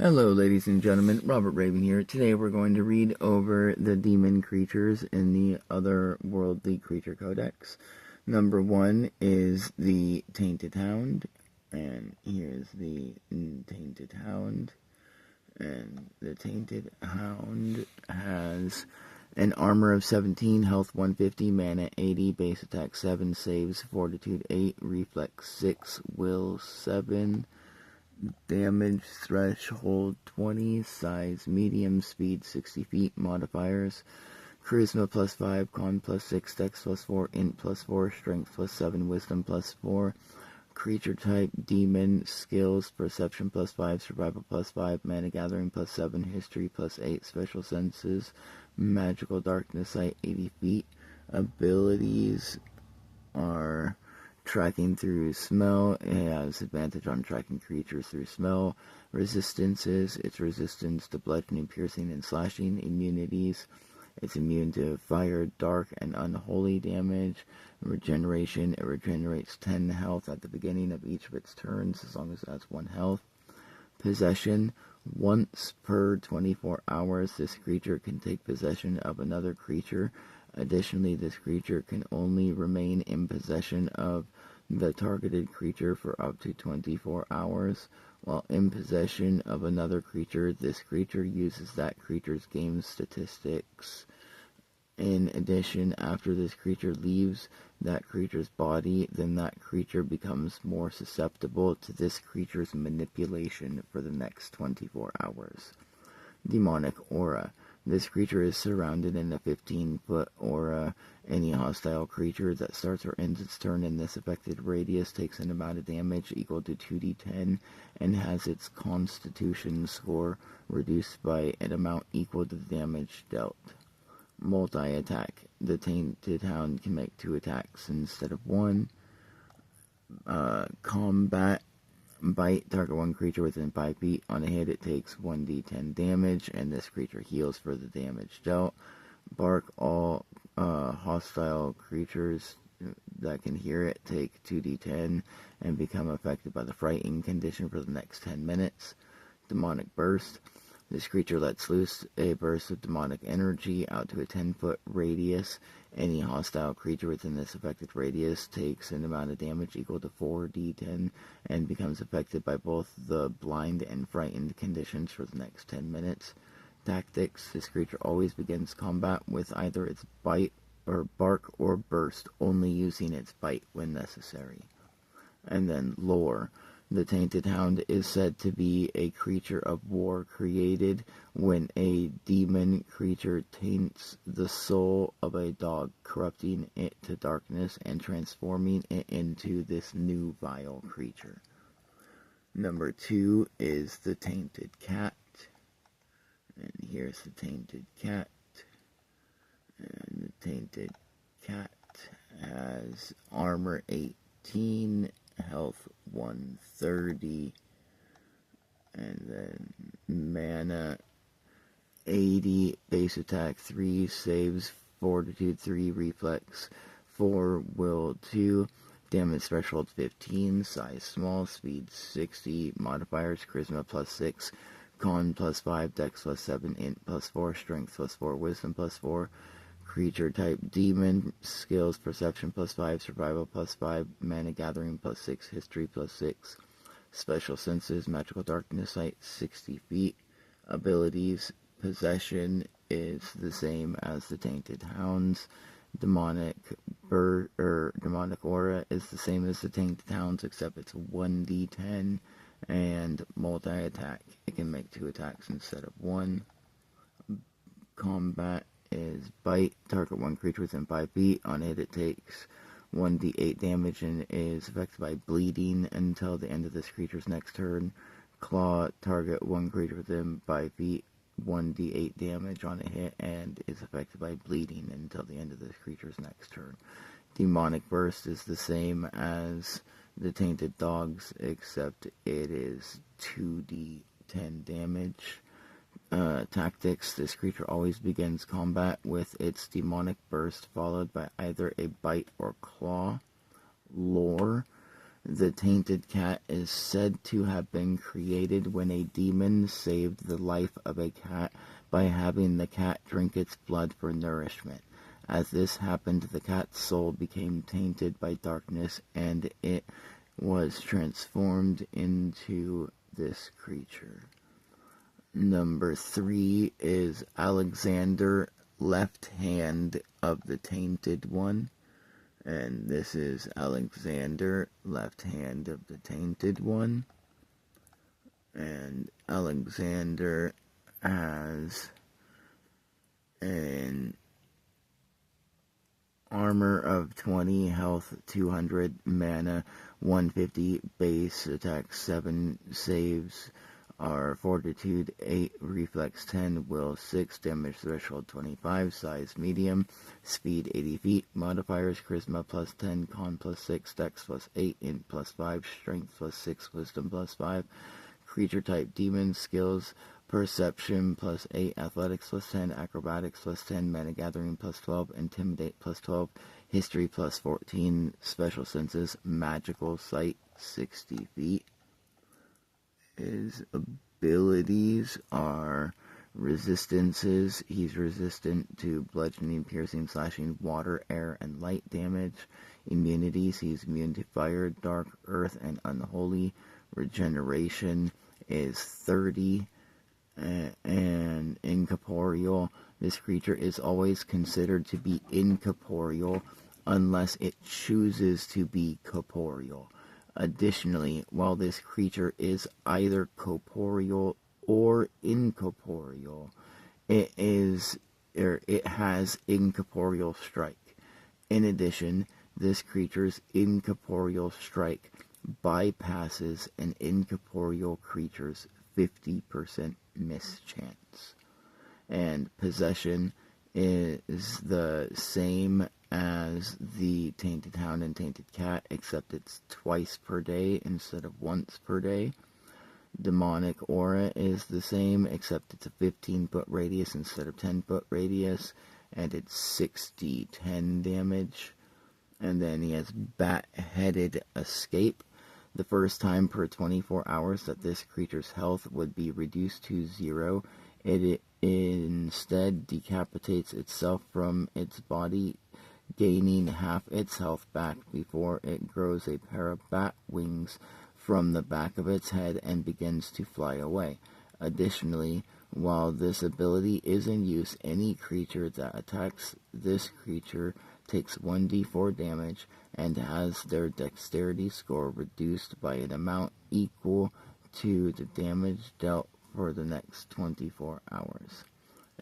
Hello, ladies and gentlemen. Robert Raven here. Today we're going to read over the demon creatures in the Otherworldly Creature Codex. Number 1 is the Tainted Hound, and here's the Tainted Hound. And the Tainted Hound has an armor of 17, health 150, mana 80, base attack 7, saves fortitude 8, reflex 6, will 7. Damage threshold 20, size medium, speed 60 feet, modifiers, charisma plus 5, con plus 6, dex plus 4, int plus 4, strength plus 7, wisdom plus 4, creature type demon, skills, perception plus 5, survival plus 5, mana gathering plus 7, history plus 8, special senses, magical darkness sight 80 feet, abilities are tracking through smell. It has advantage on tracking creatures through smell. Resistances, it's resistance to bludgeoning, piercing, and slashing. Immunities, it's immune to fire, dark, and unholy damage. Regeneration, it regenerates 10 health at the beginning of each of its turns as long as it has 1 health. Possession, once per 24 hours, this creature can take possession of another creature. Additionally, this creature can only remain in possession of the targeted creature for up to 24 hours. While in possession of another creature, this creature uses that creature's game statistics. In addition, after this creature leaves that creature's body, then that creature becomes more susceptible to this creature's manipulation for the next 24 hours. Demonic Aura. This creature is surrounded in a 15-foot aura. Any hostile creature that starts or ends its turn in this affected radius takes an amount of damage equal to 2d10 and has its constitution score reduced by an amount equal to the damage dealt. Multi-attack. The Tainted Hound can make 2 attacks instead of 1. Combat. Bite, target one creature within 5 feet. On a hit, it takes 1d10 damage, and this creature heals for the damage dealt. Bark, all hostile creatures that can hear it take 2d10 and become affected by the frightened condition for the next 10 minutes. Demonic Burst. This creature lets loose a burst of demonic energy out to a 10-foot radius. Any hostile creature within this affected radius takes an amount of damage equal to 4d10 and becomes affected by both the blind and frightened conditions for the next 10 minutes. Tactics. This creature always begins combat with either its bite or bark or burst, only using its bite when necessary. And then Lore. The Tainted Hound is said to be a creature of war created when a demon creature taints the soul of a dog, corrupting it to darkness and transforming it into this new vile creature. Number 2 is the Tainted Cat. And here's the Tainted Cat. And the Tainted Cat has armor 18, health 130, and then mana 80, base attack 3, saves fortitude 3, reflex 4, will 2, damage threshold 15, size small, speed 60, modifiers charisma plus 6, con plus 5, dex plus 7, int plus 4, strength plus 4, wisdom plus 4, creature type demon, skills perception plus 5, survival plus 5, mana gathering plus 6, history plus 6, special senses, magical darkness sight 60 feet, abilities, possession is the same as the Tainted Hounds, demonic aura is the same as the Tainted Hounds except it's 1d10, and multi-attack, it can make 2 attacks instead of 1. Combat is bite, target one creature within 5 feet. On it, it takes 1d8 damage and is affected by bleeding until the end of this creature's next turn. Claw, target one creature within 5 feet, 1d8 damage on a hit and is affected by bleeding until the end of this creature's next turn. Demonic Burst is the same as the Tainted Dogs, except it is 2d10 damage. Tactics. This creature always begins combat with its demonic burst, followed by either a bite or claw. Lore. The tainted cat is said to have been created when a demon saved the life of a cat by having the cat drink its blood for nourishment. As this happened, the cat's soul became tainted by darkness, and it was transformed into this creature. Number 3 is Alexander, left hand of the tainted one. And this is Alexander, left hand of the tainted one. And Alexander has an armor of 20, health 200, mana 150, base attack 7, saves are fortitude 8, reflex 10, will 6, damage threshold 25, size medium, speed 80 feet, modifiers charisma plus 10, con plus 6, dex plus 8, int plus 5, strength plus 6, wisdom plus 5, creature type demon, skills perception plus 8, athletics plus 10, acrobatics plus 10, mana gathering plus 12, intimidate plus 12, history plus 14, special senses, magical sight 60 feet. His abilities are resistances. He's resistant to bludgeoning, piercing, slashing, water, air, and light damage. Immunities, he's immune to fire, dark, earth, and unholy. Regeneration is 30. And incorporeal. This creature is always considered to be incorporeal unless it chooses to be corporeal. Additionally, while this creature is either corporeal or incorporeal, it has incorporeal strike. In addition, this creature's incorporeal strike bypasses an incorporeal creature's 50% miss chance. And possession is the same as the Tainted Hound and Tainted Cat, except it's twice per day instead of once per day. Demonic Aura is the same, except it's a 15-foot radius instead of 10-foot radius, and it's 60-10 damage. And then he has Bat-Headed Escape. The first time per 24 hours that this creature's health would be reduced to 0, it instead decapitates itself from its body, gaining half its health back before it grows a pair of bat wings from the back of its head and begins to fly away. Additionally, while this ability is in use, any creature that attacks this creature takes 1d4 damage and has their dexterity score reduced by an amount equal to the damage dealt for the next 24 hours.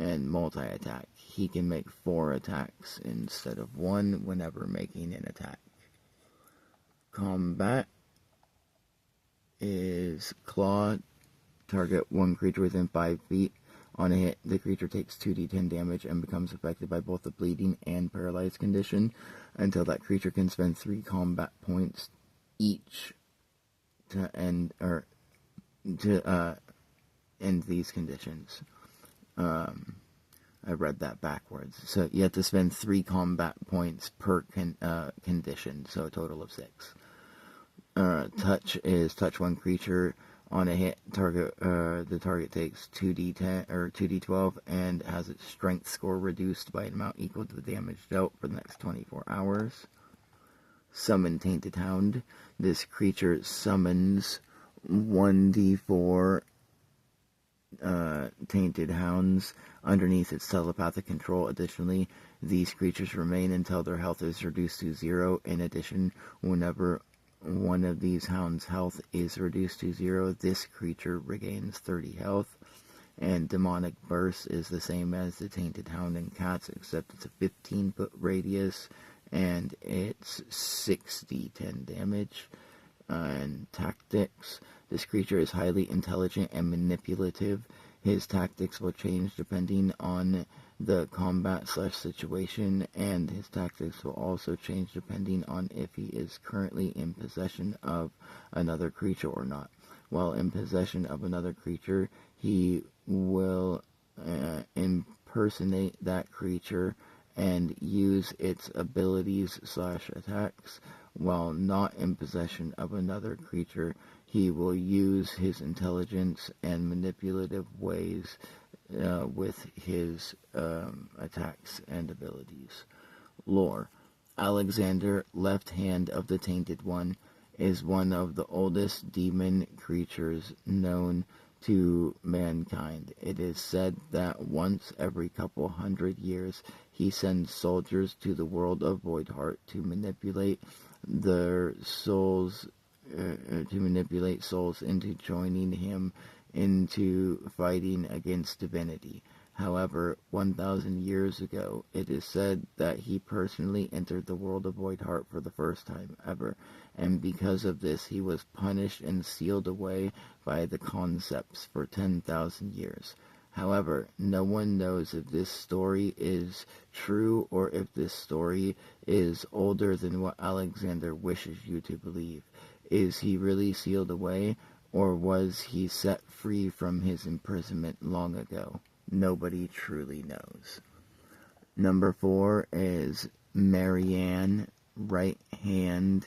And multi-attack. He can make 4 attacks instead of 1 whenever making an attack. Combat is Claw. Target one creature within 5 feet. On a hit, the creature takes 2d10 damage and becomes affected by both the bleeding and paralyzed condition until that creature can spend 3 combat points each to end these conditions. I read that backwards. So you have to spend 3 combat points per condition, so a total of 6. Touch is touch one creature. On a hit, the target takes 2d10 or 2d12 and has its strength score reduced by an amount equal to the damage dealt for the next 24 hours. Summon Tainted Hound. This creature summons 1d4 Tainted Hounds underneath its telepathic control. Additionally, these creatures remain until their health is reduced to 0. In addition, whenever one of these hounds' health is reduced to 0, this creature regains 30 health. And Demonic Burst is the same as the Tainted Hound and Cats, except it's a 15-foot radius, and it's 60-10 damage. And Tactics. This creature is highly intelligent and manipulative. His tactics will change depending on the combat/situation, and his tactics will also change depending on if he is currently in possession of another creature or not. While in possession of another creature, he will impersonate that creature and use its abilities/attacks. While not in possession of another creature, he will use his intelligence and manipulative ways with his attacks and abilities. Lore. Alexander, left hand of the Tainted One, is one of the oldest demon creatures known to mankind. It is said that once every couple hundred years he sends soldiers to the world of Voidheart to manipulate their souls into joining him into fighting against divinity. However, 1,000 years ago, it is said that he personally entered the world of Voidheart for the first time ever, and because of this he was punished and sealed away by the concepts for 10,000 years. However, no one knows if this story is true or if this story is older than what Alexander wishes you to believe. Is he really sealed away, or was he set free from his imprisonment long ago? Nobody truly knows. Number 4 is Marianne, right hand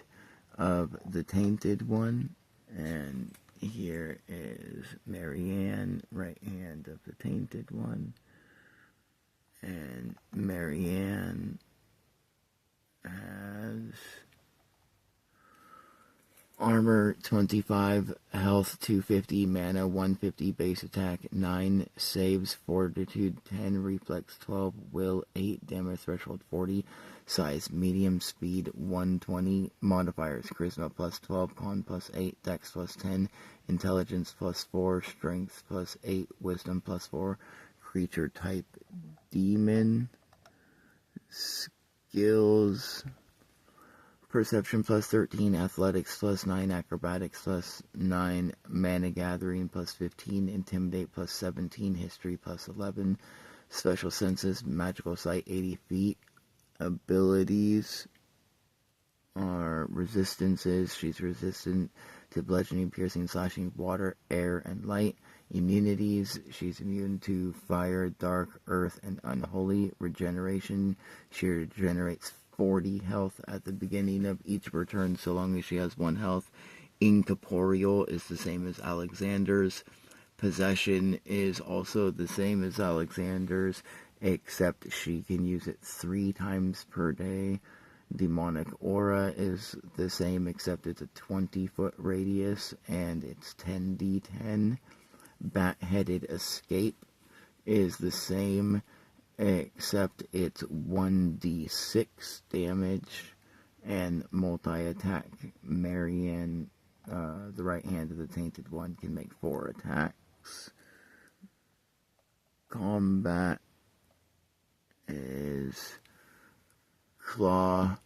of the Tainted One. And here is Marianne, right hand of the Tainted One. And Marianne has armor 25, health 250, mana 150, base attack 9, saves fortitude 10, reflex 12, will 8, damage threshold 40, size medium, speed 120, modifiers charisma plus 12, con plus 8, dex plus 10, intelligence plus 4, strength plus 8, wisdom plus 4, creature type demon, skills perception plus 13, athletics plus 9, acrobatics plus 9, mana gathering plus 15, intimidate plus 17, history plus 11, special senses, magical sight 80 feet, abilities are resistances, she's resistant to bludgeoning, piercing, slashing, water, air, and light. Immunities, she's immune to fire, dark, earth, and unholy. Regeneration, she regenerates 40 health at the beginning of each return so long as she has 1 health. Incorporeal is the same as Alexander's. Possession is also the same as Alexander's, except she can use it 3 times per day. Demonic Aura is the same, except it's a 20-foot radius and it's 10d10. Bat-Headed Escape is the same, except it's 1d6 damage. And multi-attack, Marianne, the right hand of the Tainted One, can make 4 attacks. Combat is Claw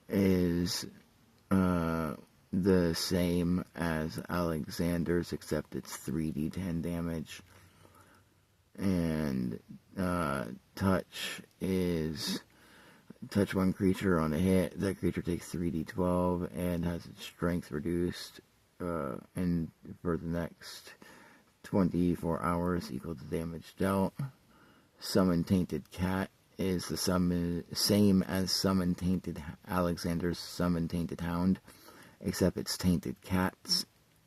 is the same as Alexander's, except it's 3d10 damage. And touch is touch one creature on a hit. That creature takes 3d12 and has its strength reduced and for the next 24 hours equal to damage dealt. Summon Tainted Cat is the same as Summon Tainted Alexander's Summon Tainted Hound, except it's Tainted Cats,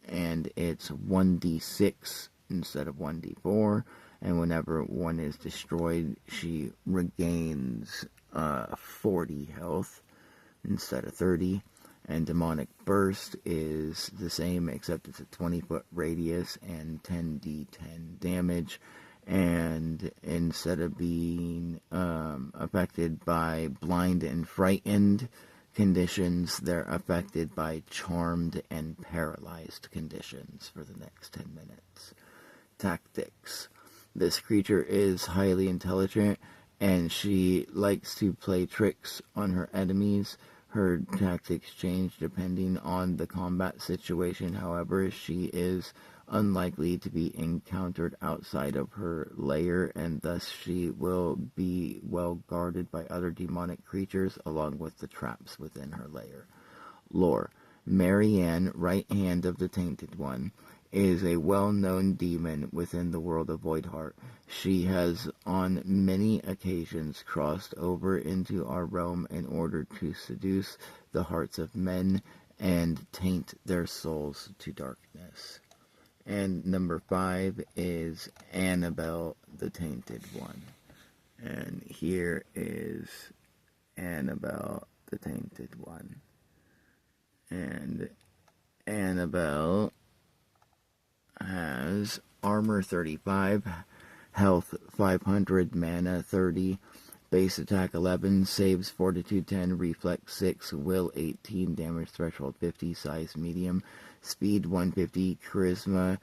and it's 1d6 instead of 1d4, and whenever one is destroyed, she regains 40 health instead of 30. And Demonic Burst is the same, except it's a 20-foot radius and 10d10 damage. And instead of being affected by blind and frightened conditions, they're affected by charmed and paralyzed conditions for the next 10 minutes. Tactics. This creature is highly intelligent, and she likes to play tricks on her enemies. Her tactics change depending on the combat situation. However, she is unlikely to be encountered outside of her lair, and thus she will be well guarded by other demonic creatures along with the traps within her lair. Lore. Marianne, right hand of the Tainted One, is a well-known demon within the world of Voidheart. She has on many occasions crossed over into our realm in order to seduce the hearts of men and taint their souls to darkness. And number 5 is Annabelle the Tainted One. And here is Annabelle the Tainted One. And Annabelle has armor 35, health 500, mana 30, base attack 11, saves fortitude 10, reflex 6, will 18, damage threshold 50, size medium, speed 150, charisma,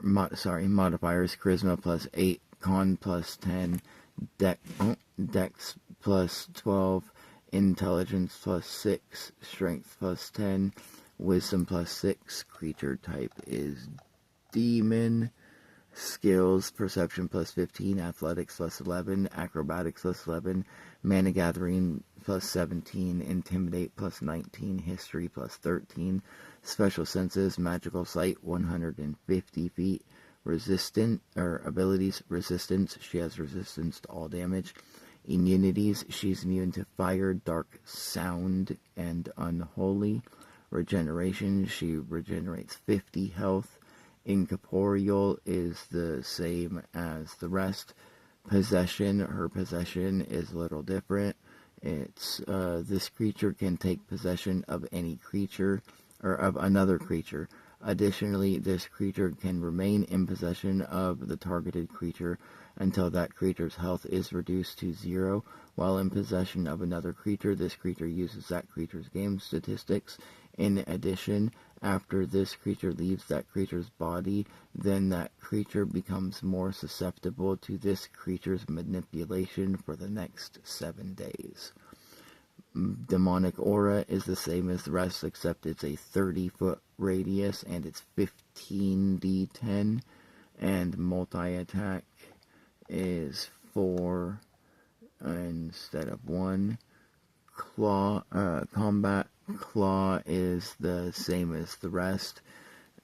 modifiers, charisma plus 8, con plus 10, dex plus 12, intelligence plus 6, strength plus 10, wisdom plus 6, creature type is demon, skills, perception plus 15, athletics plus 11, acrobatics plus 11, mana gathering plus 17, intimidate plus 19, history plus 13, special senses, magical sight 150 feet, abilities, resistance, she has resistance to all damage, immunities, she's immune to fire, dark, sound, and unholy, regeneration, she regenerates 50 health, incorporeal is the same as the rest. Possession, her possession is a little different. It's this creature can take possession of any creature or of another creature. Additionally, this creature can remain in possession of the targeted creature until that creature's health is reduced to 0. While in possession of another creature, this creature uses that creature's game statistics. In addition, after this creature leaves that creature's body, then that creature becomes more susceptible to this creature's manipulation for the next 7 days. Demonic aura is the same as the rest, except it's a 30-foot radius and it's 15d10, and multi-attack is 4 instead of 1. Combat claw is the same as the rest.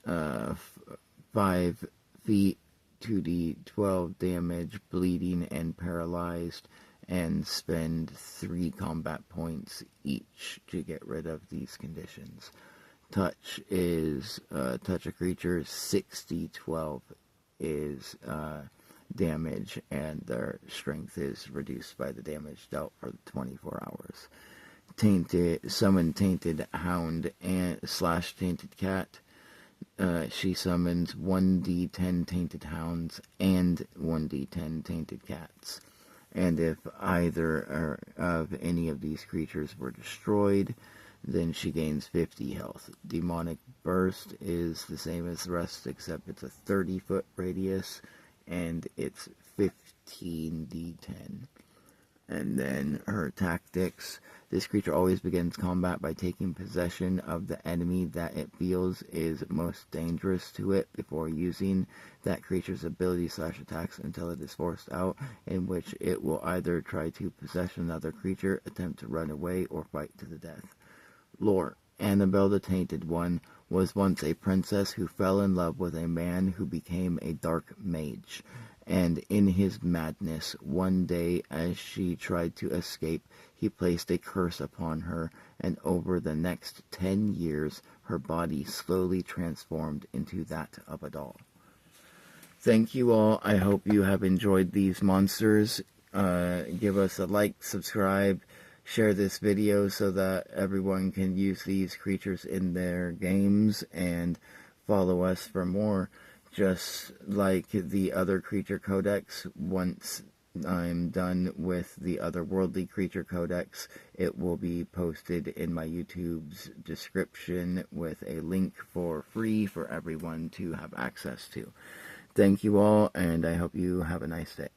5 feet, 2d12 damage, bleeding and paralyzed, and spend 3 combat points each to get rid of these conditions. Touch is touch a creature. 6d12 is damage, and their strength is reduced by the damage dealt for 24 hours. Summon Tainted Hound and / Tainted Cat. She summons 1d10 Tainted Hounds and 1d10 Tainted Cats. And if either of any of these creatures were destroyed, then she gains 50 health. Demonic Burst is the same as the rest, except it's a 30-foot radius, and it's 15d10. And then her tactics. This creature always begins combat by taking possession of the enemy that it feels is most dangerous to it before using that creature's ability / attacks until it is forced out, in which it will either try to possess another creature, attempt to run away, or fight to the death. Lore. Annabelle the Tainted One was once a princess who fell in love with a man who became a dark mage. And in his madness, one day as she tried to escape, he placed a curse upon her, and over the next 10 years, her body slowly transformed into that of a doll. Thank you all. I hope you have enjoyed these monsters. Give us a like, subscribe, share this video so that everyone can use these creatures in their games, and follow us for more. Just like the other creature codex, once I'm done with the Otherworldly creature codex, it will be posted in my YouTube's description with a link for free for everyone to have access to. Thank you all, and I hope you have a nice day.